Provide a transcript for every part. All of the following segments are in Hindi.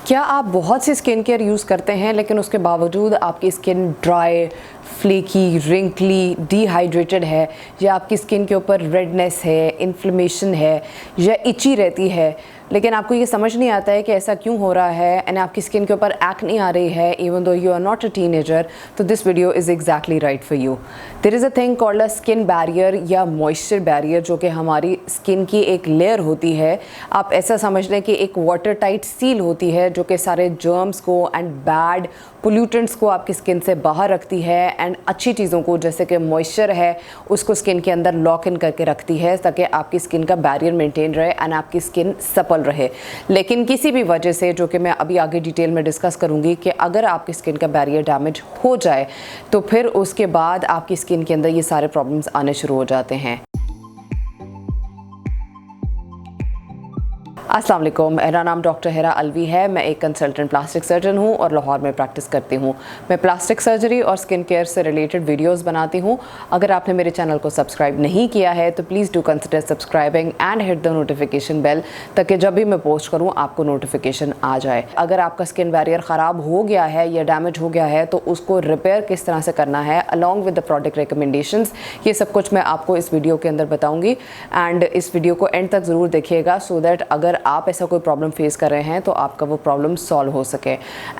क्या आप बहुत सी स्किन केयर यूज़ करते हैं लेकिन उसके बावजूद आपकी स्किन ड्राई, फ्लेकी, रिंकली, डिहाइड्रेटेड है, या आपकी स्किन के ऊपर रेडनेस है, इन्फ्लेमेशन है, या इची रहती है, लेकिन आपको ये समझ नहीं आता है कि ऐसा क्यों हो रहा है एंड आपकी स्किन के ऊपर एक्ने आ रही है even though you are not a teenager, तो this video is exactly right for you. There is a thing called a skin barrier या मॉइस्चर बैरियर, जो कि हमारी स्किन की एक लेयर होती है। आप ऐसा समझ लें कि एक वाटर टाइट सील होती है जो कि सारे जर्म्स को एंड बैड पोल्यूटेंट्स को आपकी स्किन से बाहर रखती है एंड अच्छी चीज़ों को जैसे कि मॉइस्चर है उसको स्किन के अंदर लॉक इन करके रखती है ताकि आपकी स्किन का बैरियर मेंटेन रहे एंड आपकी स्किन सपल रहे। लेकिन किसी भी वजह से, जो कि मैं अभी आगे डिटेल में डिस्कस करूंगी, कि अगर आपकी स्किन का बैरियर डैमेज हो जाए तो फिर उसके बाद आपकी स्किन के अंदर ये सारे प्रॉब्लम्स आने शुरू हो जाते हैं। अस्सलाम वालेकुम, मेरा नाम डॉक्टर हिरा अलवी है। मैं एक कंसल्टेंट प्लास्टिक सर्जन हूँ और लाहौर में प्रैक्टिस करती हूँ। मैं प्लास्टिक सर्जरी और स्किन केयर से रिलेटेड वीडियोस बनाती हूँ। अगर आपने मेरे चैनल को सब्सक्राइब नहीं किया है तो please do consider subscribing and hit the notification bell, ताकि जब भी मैं पोस्ट करूँ आपको नोटिफिकेशन आ जाए। अगर आपका स्किन बैरियर ख़राब हो गया है या डैमेज हो गया है तो उसको रिपेयर किस तरह से करना है along with the product recommendations, ये सब कुछ मैं आपको इस वीडियो के अंदर बताऊँगी। एंड इस वीडियो को एंड तक ज़रूर देखिएगा सो दैट अगर आप ऐसा कोई प्रॉब्लम फेस कर रहे हैं तो आपका वो प्रॉब्लम सॉल्व हो सके।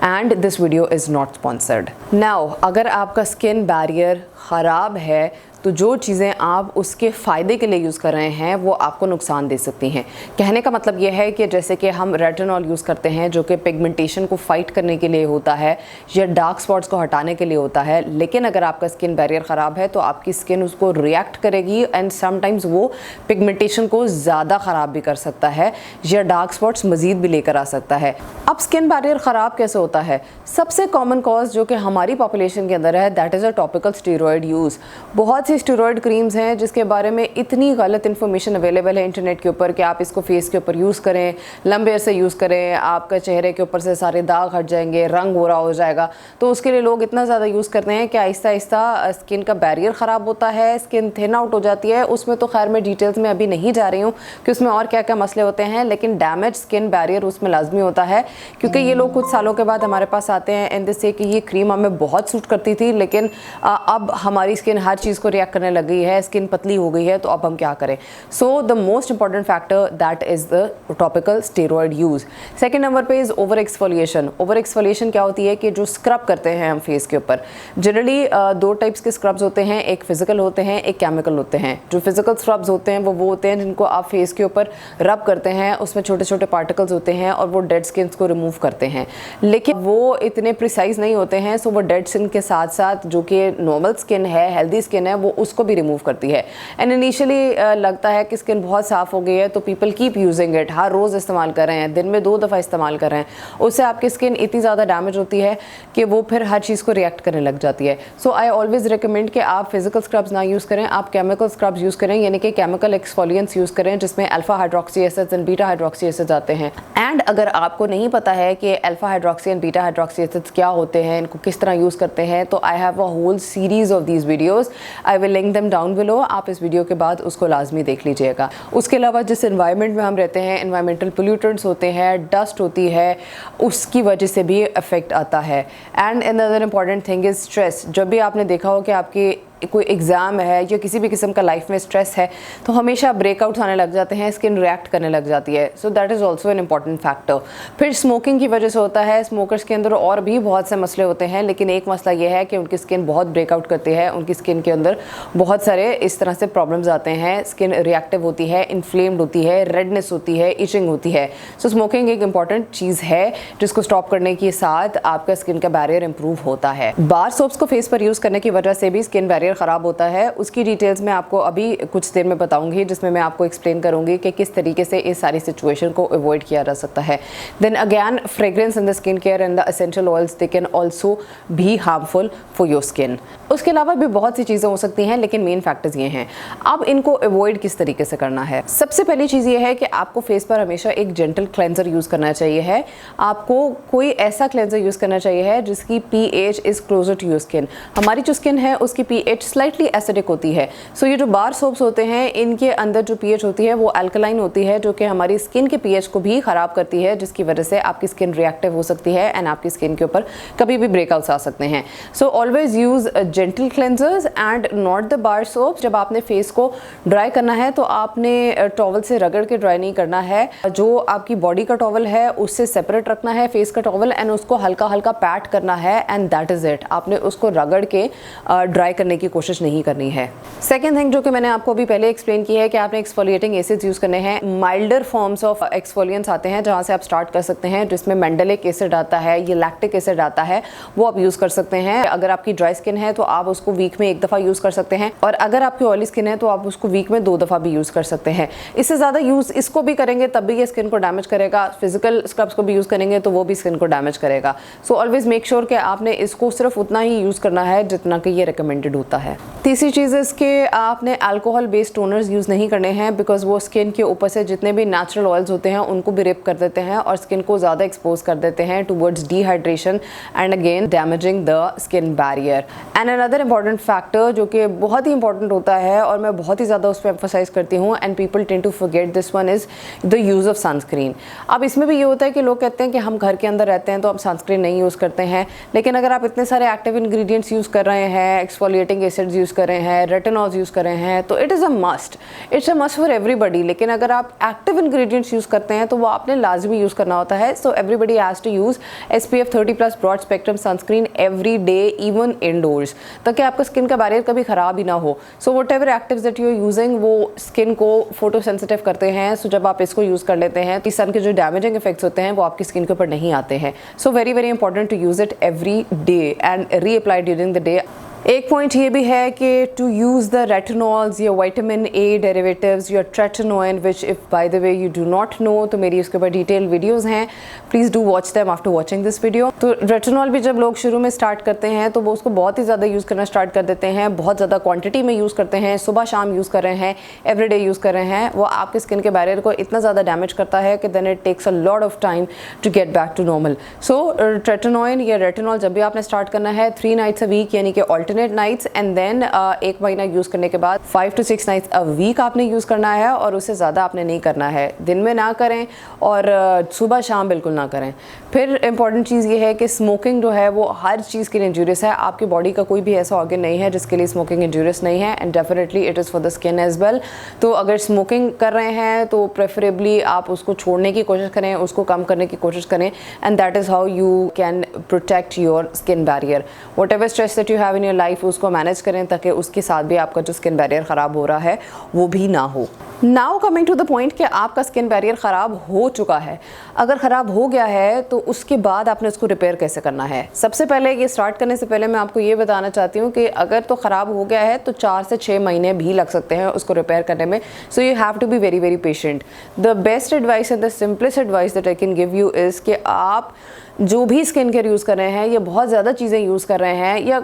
And this video is not sponsored. Now, अगर आपका स्किन बैरियर ख़राब है तो जो चीज़ें आप उसके फ़ायदे के लिए यूज़ कर रहे हैं वो आपको नुकसान दे सकती हैं। कहने का मतलब ये है कि जैसे कि हम रेटिनॉल यूज़ करते हैं जो कि पिगमेंटेशन को फाइट करने के लिए होता है या डार्क स्पॉट्स को हटाने के लिए होता है, लेकिन अगर आपका स्किन बैरियर ख़राब है तो आपकी स्किन उसको रिएक्ट करेगी एंड समटाइम्स वो पिगमेंटेशन को ज़्यादा ख़राब भी कर सकता है या डार्क स्पॉट्स मज़ीद भी लेकर आ सकता है। अब स्किन बैरियर ख़राब कैसे होता है? सबसे कॉमन कॉज जो कि हमारी पॉपुलेशन के अंदर है that is a topical steroid use. बहुत स्टेरॉयड क्रीम्स हैं जिसके बारे में इतनी गलत इन्फॉर्मेशन अवेलेबल है इंटरनेट के ऊपर कि आप इसको फेस के ऊपर यूज़ करें, लंबे अरसे यूज़ करें, आपका चेहरे के ऊपर से सारे दाग हट जाएंगे, रंग गोरा हो जाएगा। तो उसके लिए लोग इतना ज़्यादा यूज़ करते हैं कि आहिस्ता आहिस्ता स्किन का बैरियर ख़राब होता है, स्किन थिन आउट हो जाती है। उसमें तो खैर मैं डिटेल्स में अभी नहीं जा रही हूँ कि उसमें और क्या क्या मसले होते हैं, लेकिन डैमेज स्किन बैरियर उसमें लाजमी होता है क्योंकि ये लोग कुछ सालों के बाद हमारे पास आते हैं एंड से कि ये क्रीम हमें बहुत सूट करती थी लेकिन अब हमारी स्किन हर चीज़ को रिएक्ट करने लग गई है, स्किन पतली हो गई है, तो अब हम क्या करें? So the most important factor that is the topical steroid use. Second number पे is over exfoliation. Over exfoliation क्या होती है कि जो स्क्रब करते हैं हम फेस के ऊपर, जनरली दो टाइप्स के स्क्रब्स होते हैं, एक फिजिकल होते हैं, एक केमिकल होते हैं। जो फिजिकल स्क्रब्स होते हैं वो होते हैं जिनको आप फेस के ऊपर रब करते हैं, उसमें छोटे छोटे पार्टिकल्स होते हैं और वो डेड स्किन को रिमूव करते हैं, लेकिन वो इतने प्रिसाइज नहीं होते हैं। सो वो डेड स्किन के साथ साथ जो कि नॉर्मल स्किन है, हेल्दी स्किन है, वो उसको भी रिमूव करती है। एंड इनिशियली लगता है कि स्किन बहुत साफ हो गई है तो पीपल कीप यूजिंग इट, हर रोज़ इस्तेमाल कर रहे हैं, दिन में 2 दफ़ा इस्तेमाल कर रहे हैं। उससे आपकी स्किन इतनी ज़्यादा डैमेज होती है कि वो फिर हर चीज़ को रिएक्ट करने लग जाती है। सो आई ऑलवेज रिकमेंड कि आप फिजिकल स्क्रब्स ना यूज़ करें, आप केमिकल स्क्रब्स यूज़ करें, यानी कि केमिकल एक्सफोलिएंट्स यूज़ करें जिसमें alpha hydroxy acids and beta hydroxy acids आते हैं। एंड अगर आपको नहीं पता है कि alpha hydroxy and beta hydroxy acids क्या होते हैं, इनको किस तरह यूज़ करते हैं, तो I have a whole series of these videos, I will link them down below. आप इस वीडियो के बाद उसको लाजमी देख लीजिएगा। उसके अलावा जिस एनवायरनमेंट में हम रहते हैं, एनवायरमेंटल पोल्यूटेंट्स होते हैं, डस्ट होती है, उसकी वजह से भी इफेक्ट आता है। And another important thing is stress. जब भी आपने देखा हो कि आपकी कोई एग्ज़ाम है या किसी भी किस्म का लाइफ में स्ट्रेस है तो हमेशा ब्रेकआउट्स आने लग जाते हैं, स्किन रिएक्ट करने लग जाती है। So that is also an important factor. फिर स्मोकिंग की वजह से होता है। स्मोकर्स के अंदर और भी बहुत से मसले होते हैं, लेकिन एक मसला ये है कि उनकी स्किन बहुत ब्रेकआउट करती है, उनकी स्किन के अंदर बहुत सारे इस तरह से प्रॉब्लम्स आते हैं, स्किन रिएक्टिव होती है, इन्फ्लेम्ड होती है, रेडनेस होती है, इचिंग होती है। सो स्मोकिंग एक इंपॉर्टेंट चीज़ है जिसको स्टॉप करने के साथ आपका स्किन का बैरियर इंप्रूव होता है। बार सोप्स को फेस पर यूज़ करने की वजह से भी स्किन बैरियर ख़राब होता है। उसकी डिटेल्स मैं आपको अभी कुछ देर में बताऊंगी, जिसमें मैं आपको एक्सप्लेन करूंगी कि किस तरीके से इस सारी सिचुएशन को अवॉइड किया जा सकता है। Then again, fragrance in the skin care and the essential oils they can also be harmful for your skin. उसके अलावा भी बहुत सी चीज़ें हो सकती हैं, लेकिन मेन फैक्टर्स ये हैं। अब इनको अवॉइड किस तरीके से करना है? सबसे पहली चीज़ ये है कि आपको फेस पर हमेशा एक जेंटल क्लेंजर यूज़ करना चाहिए है। आपको कोई ऐसा क्लेंजर यूज़ करना चाहिए है जिसकी pH is closer to your skin. हमारी जो स्किन है उसकी pH इट स्लाइटली एसिडिक होती है। सो ये जो बार सोप्स होते हैं इनके अंदर जो पीएच होती है वो अल्कलाइन होती है, जो कि हमारी स्किन के पीएच को भी ख़राब करती है, जिसकी वजह से आपकी स्किन रिएक्टिव हो सकती है एंड आपकी स्किन के ऊपर कभी भी ब्रेकआउट्स आ सकते हैं। So always use gentle cleansers and not the bar soaps. जब आपने फेस को ड्राई करना है तो आपने टॉवल से रगड़ के ड्राई नहीं करना है, जो आपकी बॉडी का टॉवल है उससे सेपरेट रखना है फेस का टॉवल एंड उसको हल्का हल्का पैट करना है एंड दैट इज़ इट। आपने उसको रगड़ के ड्राई करने की कोशिश नहीं करनी है। सेकेंड थिंग जो कि मैंने आपको अभी पहले एक्सप्लेन की है कि आपने एक्सफोलिएटिंग एसिड्स यूज़ करने हैं। माइल्डर फॉर्म्स ऑफ एक्सफोलिएंट्स आते हैं जहाँ से आप स्टार्ट कर सकते हैं, जिसमें मेंडेलिक एसिड आता है, ये लैक्टिक एसिड आता है, वो आप यूज़ कर सकते हैं। अगर आपकी ड्राई स्किन है तो आप उसको वीक में 1 दफ़ा यूज़ कर सकते हैं, और अगर आपकी ऑयली स्किन है तो आप उसको वीक में 2 दफ़ा भी यूज़ कर सकते हैं। इससे ज़्यादा यूज़ इसको भी करेंगे तब भी ये स्किन को डैमेज करेगा, फिजिकल स्क्रब्स को भी यूज़ करेंगे तो वो भी स्किन को डैमेज करेगा। सो ऑलवेज मेक श्योर कि आपने इसको सिर्फ उतना ही यूज़ करना है जितना कि ये रिकमेंडेड होता है। तीसरी चीज़ इसके आपने अल्कोहल बेस्ड टोनर्स यूज़ नहीं करने हैं, बिकॉज वो स्किन के ऊपर से जितने भी नेचुरल ऑयल्स होते हैं उनको भी रिप कर देते हैं और स्किन को ज़्यादा एक्सपोज कर देते हैं towards dehydration and again damaging the skin barrier. And another important factor जो कि बहुत ही इंपॉर्टेंट होता है और मैं बहुत ही ज़्यादा उस पर एम्फोसाइज करती हूँ and people tend to forget this one is the use of sunscreen. अब इसमें भी ये होता है कि लोग कहते हैं कि हम घर के अंदर रहते हैं तो हम सनस्क्रीन नहीं यूज़ करते हैं, लेकिन अगर आप इतने सारे एक्टिव इंग्रेडिएंट्स यूज़ कर रहे हैं, एक्सफोलिएटिंग एसिड्स यूज़ कर रहे हैं, रेटिनॉल्स यूज़ कर रहे हैं, तो it is a must, it's a must for everybody. लेकिन अगर आप एक्टिव इंग्रेडिएंट्स यूज़ करते हैं तो वो आपने लाजमी यूज़ करना होता है। So everybody has to use SPF 30+ broad spectrum sunscreen every day, even indoors, ताकि आपका स्किन का बैरियर कभी ख़राब ही ना हो। So whatever actives that you are using वो स्किन को फोटो सेंसिटिव करते हैं। सो जब आप इसको यूज़ कर लेते हैं तो सन के जो डैमेजिंग इफेक्ट्स होते हैं वो आपकी स्किन के ऊपर नहीं आते हैं। So very very important to use it every day and reapply during the day. एक पॉइंट ये भी है कि टू यूज़ द रेटिनॉल्स या विटामिन A डेरिवेटिव्स या tretinoin, which if by the way you do not know, तो मेरी उसके ऊपर डिटेल वीडियोस हैं, please do watch them after watching this video. तो रेटिनॉल भी जब लोग शुरू में स्टार्ट करते हैं तो वो उसको बहुत ही ज़्यादा यूज़ करना स्टार्ट कर देते हैं, बहुत ज़्यादा क्वान्टिटी में यूज़ करते हैं, सुबह शाम यूज़ कर रहे हैं, एवरीडे यूज़ कर रहे हैं। वो आपके स्किन के बैरियर को इतना ज़्यादा डैमेज करता है कि then it takes a lot of time to get back to normal. So tretinoin या रेटिनॉल जब भी आपने स्टार्ट करना है 3 नाइट्स अ वीक, यानी कि ऑल्टरनेट नाइट्स, एंड देन 1 महीना यूज़ करने के बाद 5 to 6 नाइट्स अ वीक आपने यूज़ करना है, और उससे ज़्यादा आपने नहीं करना है। दिन में ना करें और सुबह शाम बिल्कुल ना करें। फिर इंपॉर्टेंट चीज़ ये है कि स्मोकिंग जो है वो हर चीज़ के लिए इंजूरियस है। आपकी बॉडी का कोई भी ऐसा ऑर्गन नहीं है जिसके लिए स्मोकिंग इंजूरियस नहीं है, and definitely it is for the skin as well. तो अगर स्मोकिंग कर रहे हैं तो प्रेफरेबली आप उसको छोड़ने की कोशिश करें, उसको कम करने की कोशिश करें, and that is how you can protect your skin barrier. What ever stress that you have in your life उसको मैनेज करें ताकि उसके साथ भी आपका जो स्किन बैरियर ख़राब हो रहा है वो भी ना हो। Now coming to the point कि आपका स्किन बैरियर ख़राब हो चुका है। अगर ख़राब हो गया है तो उसके बाद आपने उसको रिपेयर कैसे करना है। सबसे पहले ये स्टार्ट करने से पहले मैं आपको ये बताना चाहती हूँ कि अगर तो ख़राब हो गया है तो 4 से 6 महीने भी लग सकते हैं उसको रिपेयर करने में। So you have to be very very patient. The best advice and the simplest advice that I can give you is कि आप जो भी स्किन केयर यूज़ कर रहे हैं या बहुत ज़्यादा चीज़ें यूज़ कर रहे हैं, या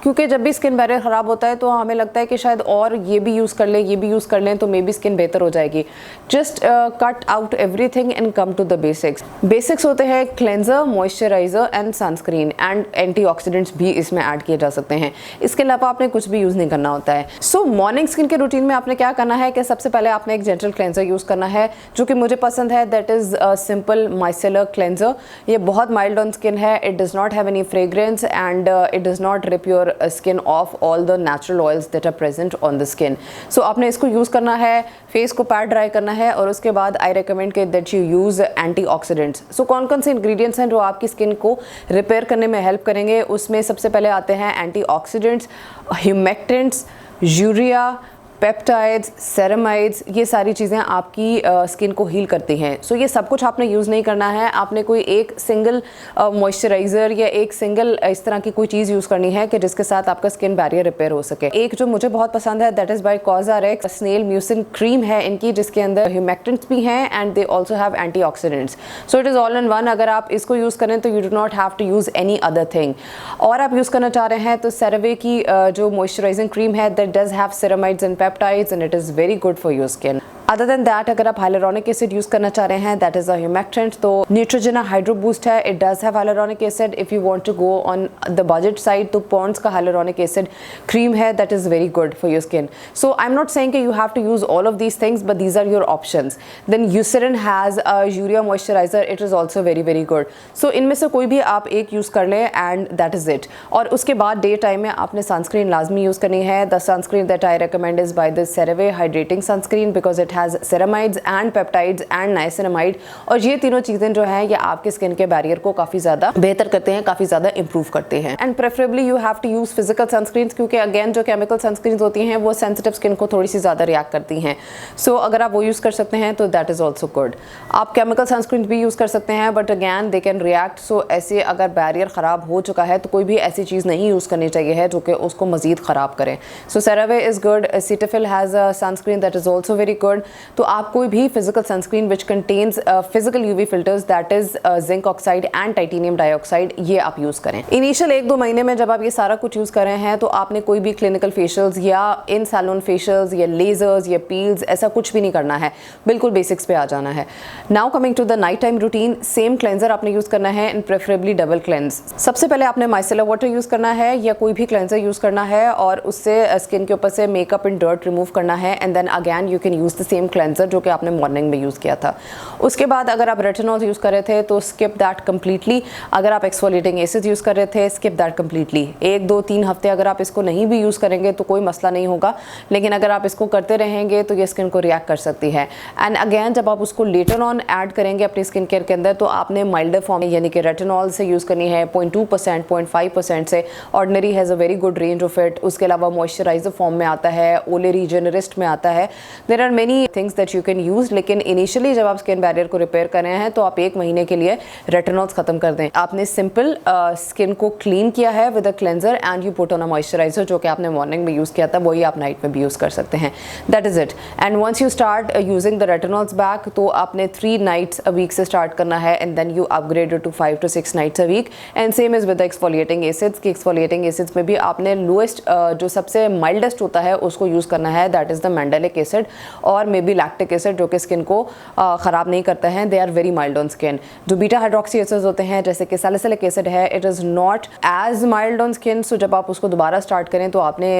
क्योंकि जब भी स्किन बैरियर ख़राब होता है तो हमें लगता है कि शायद और ये भी यूज़ कर लें, ये भी यूज़ कर लें तो मे बी स्किन बेहतर हो जाएगी। Just cut out everything and come to the basics. Basics होते हैं cleanser, moisturiser and sunscreen, and antioxidants भी इसमें ऐड किए जा सकते हैं। इसके अलावा आपने कुछ भी यूज़ नहीं करना होता है। सो मॉर्निंग स्किन के रूटीन में आपने क्या करना है कि सबसे पहले आपने एक जेंटल क्लेंजर यूज़ करना है जो कि मुझे पसंद है, that is simple micellar cleanser. ये बहुत माइल्ड ऑन स्किन है, it does not have any fragrance and it does not rip your skin off all the natural oils that are present on the skin. So आपने इसको यूज़ करना है, फेस को पैड ड्राई करना है, और उसके बाद आई रिकमेंड के दैट यू यूज़ एंटीऑक्सीडेंट्स। सो कौन कौन से इंग्रेडिएंट्स हैं जो आपकी स्किन को रिपेयर करने में हेल्प करेंगे, उसमें सबसे पहले आते हैं antioxidants, humectants, urea, peptides, ceramides. ये सारी चीज़ें आपकी स्किन को हील करती हैं। सो ये सब कुछ आपने यूज़ नहीं करना है। आपने कोई एक सिंगल मॉइस्चराइज़र या एक सिंगल इस तरह की कोई चीज़ यूज़ करनी है कि जिसके साथ आपका स्किन बैरियर रिपेयर हो सके। एक जो मुझे बहुत पसंद है that is by Cosrx, snail mucin cream है इनकी, जिसके अंदर ह्यूमेक्टेंट्स भी हैं and they also have antioxidants. So it is all in one. अगर आप इसको यूज़ करें तो you do not have to use any other thing. और आप यूज़ करना चाह रहे हैं तो सेरावे की जो मॉइस्चराइजिंग क्रीम है that does have ceramides and peptides and it is very good for your skin. Other than that अगर आप हाइलुरोनिक एसिड यूज़ करना चाह रहे हैं, दैट इज़ अ ह्यूमेक्टेंट, तो न्यूट्रोजेना हाइड्रो बूस्ट है, it does have hyaluronic acid. If you want to go on the budget side तो पॉन्ड्स का हाइलुरोनिक एसिड क्रीम है, that is very good for your skin. So I am not saying कि you have to use all of these things, but these are your options. Then Eucerin has a urea moisturiser, it is also very very good. So इनमें से कोई भी आप एक यूज़ कर लें एंड दैट इज़ इट। और उसके बाद डे टाइम में आपने सनस्क्रीन लाजमी यूज़ करनी है। The sunscreen that I recommend is by the CeraVe hydrating sunscreen, because it has ceramides and peptides and niacinamide, और ये तीनों चीज़ें जो हैं ये आपके स्किन के बैरियर को काफ़ी ज़्यादा बेहतर करते हैं, काफ़ी ज़्यादा इंप्रूव करते हैं। And preferably you have to use physical sunscreen, क्योंकि अगेन जो केमिकल सनस्क्रीन होती हैं वो सेंसिटिव स्किन को थोड़ी सी ज़्यादा रिएक्ट करती हैं। सो अगर आप वो यूज़ कर सकते हैं तो दैट इज़ ऑल्सो गुड। आप केमिकल सनस्क्रीन भी यूज़ कर सकते हैं, but again they can react. So ऐसे अगर बैरियर ख़राब हो चुका है तो कोई भी ऐसी चीज़ नहीं यूज़ करनी चाहिए है जो कि उसको मज़ीद ख़राब करें। सो CeraVe is good, Cetaphil has a sunscreen that is also very good. तो आप कोई भी physical sunscreen which contains physical UV filters, that is zinc oxide and titanium dioxide, ये आप यूज़ करें। इनिशियल 1-2 महीने में जब आप ये सारा कुछ यूज़ कर रहे हैं तो आपने कोई भी क्लिनिकल फेशियल्स या इन सैलून फेशियल्स या लेजर्स या पील्स ऐसा कुछ भी नहीं करना है, बिल्कुल बेसिक्स पे आ जाना है। Now coming to the night time routine, same cleanser आपने यूज़ करना है एंड प्रेफरेबली डबल क्लेंज। सबसे पहले आपने माइसेलर वाटर यूज़ करना है या कोई भी क्लेंजर यूज़ करना है और उससे स्किन के ऊपर से मेकअप एंड डर्ट रिमूव करना है, and then again you can use the same cleanser जो कि आपने मॉर्निंग में यूज़ किया था। उसके बाद अगर आप रेटिनॉल यूज़ कर रहे थे तो स्किप दैट कम्प्लीटली। अगर आप एक्सफोलिएटिंग एसिड यूज़ कर रहे थे, स्किप दैट कम्प्लीटली। 1-2-3 हफ्ते अगर आप इसको नहीं भी यूज़ करेंगे तो कोई मसला नहीं होगा, लेकिन अगर आप इसको करते रहेंगे तो ये स्किन को रिएक्ट कर सकती है। एंड अगैन जब आप उसको लेटर ऑन ऐड करेंगे अपनी स्किन केयर के अंदर तो आपने माइल्डर फॉर्म यानी कि रेटिनॉल से यूज़ करनी है, 0.2%, 0.5% से। Ordinary has a very good range of it. उसके अलावा मॉइस्चराइजर फॉर्म में आता है, ओले रीजनरिस्ट में आता है। There are many things that you can use, लेकिन इनिशियली जब आप स्किन बैरियर को रिपेयर कर रहे हैं तो आप 1 महीने के लिए रेटिनॉल्स खत्म कर दें। आपने सिंपल स्किन को क्लीन किया है with a cleanser and you put on a moisturiser, जो कि आपने मॉर्निंग में यूज़ किया था वही आप नाइट में भी यूज़ कर सकते हैं। That is it. And once you start using the retinols back तो आपने 3 नाइट्स अ वीक से स्टार्ट करना है, and then you upgrade to 5 to 6 nights a week. And same is with exfoliating acids की एक्सफोलिएटिंग एसिड्स में भी आपने लोएस्ट जो सबसे माइल्डेस्ट होता है उसको यूज़ करना है, that is the mandelic acid और मे बी लैक्टिक एसिड, जो कि स्किन को ख़राब नहीं करता है। They are very mild on skin. जो बीटा हाइड्रोक्सी एसिड्स होते हैं जैसे कि सैलिसिलिक एसिड है, it is not as mild on skin. So जब आप उसको दोबारा स्टार्ट करें तो आपने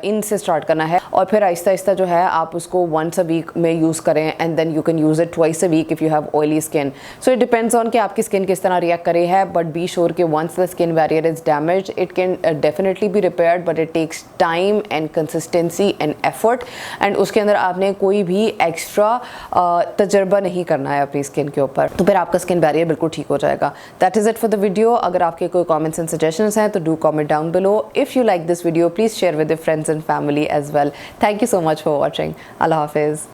इनसे स्टार्ट करना है और फिर आहिस्ता आहिस्ता जो है आप उसको वंस अ वीक में यूज़ करें, and then you can use it twice a week if you have oily skin. So it depends on कि आपकी स्किन किस तरह रिएक्ट करे है, बट बी श्योर कि once the skin barrier is damage it can definitely be repaired, but it takes time and consistency and effort, and उसके अंदर आपने कोई भी एक्स्ट्रा तजर्बा नहीं करना है अपनी स्किन के ऊपर, तो फिर आपका स्किन बैरियर बिल्कुल ठीक हो जाएगा। That is it for the video. अगर आपके कोई कमेंट्स एंड सजेशंस हैं तो do comment down below. If you like this video please share with your friends and family as well. Thank you so much for watching. अल्लाह हाफिज़।